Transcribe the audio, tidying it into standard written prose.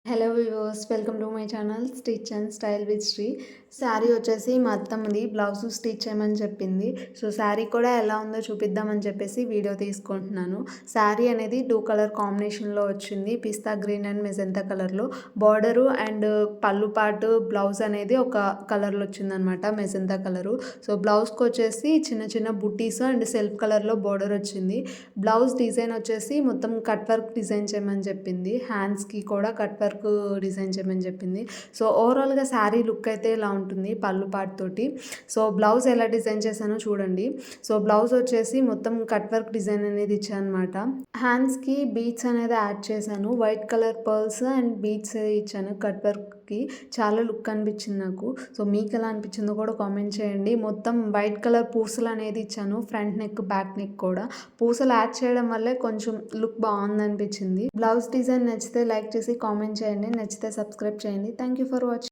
Hello viewers, welcome to my channel stitch and style with Sri. Sari వచ్చేసి మా అత్తమ్మది, blouse stitch చేయమని చెప్పింది. సో శారీ కూడా ఎలా ఉందో చూపిద్దామని చెప్పేసి వీడియో తీసుకుంటున్నాను. శారీ అనేది 2 కలర్ కాంబినేషన్లో వచ్చింది, పిస్తా గ్రీన్ అండ్ మెజంతా కలర్లో. బార్డరు అండ్ పళ్ళు పాటు బ్లౌజ్ అనేది ఒక కలర్లో వచ్చిందనమాట, మెజంతా కలరు. సో బ్లౌజ్కి వచ్చేసి చిన్న చిన్న బుట్టీస్ అండ్ సెల్ఫ్ కలర్లో బార్డర్ వచ్చింది. బ్లౌజ్ డిజైన్ వచ్చేసి మొత్తం కట్ వర్క్ డిజైన్ చేయమని చెప్పింది. హ్యాండ్స్కి కూడా కట్ వర్క్ డిజైన్ చేయమని చెప్పింది. సో ఓవరాల్గా శారీ లుక్ అయితే ఇలా ఉంటుంది పళ్ళు పార్ట్ తోటి. సో బ్లౌజ్ ఎలా డిజైన్ చేశానో చూడండి. సో బ్లౌజ్ వచ్చేసి మొత్తం కట్ వర్క్ డిజైన్ అనేది ఇచ్చాను అనమాట. హ్యాండ్స్కి బీడ్స్ అనేది యాడ్ చేశాను, white colour pearls and beads ఇచ్చాను కట్ వర్క్కి. చాలా లుక్ అనిపించింది నాకు. సో మీకు ఎలా అనిపించిందో కూడా కామెంట్ చేయండి. మొత్తం వైట్ కలర్ పూసలు అనేది ఇచ్చాను, ఫ్రంట్ నెక్ బ్యాక్ నెక్ కూడా. పూసలు యాడ్ చేయడం వల్లే కొంచెం లుక్ బాగుంది అనిపించింది. బ్లౌజ్ డిజైన్ నచ్చితే లైక్ చేసి కామెంట్ చేయండి, నచ్చితే సబ్స్క్రైబ్ చేయండి. Thank you for watching.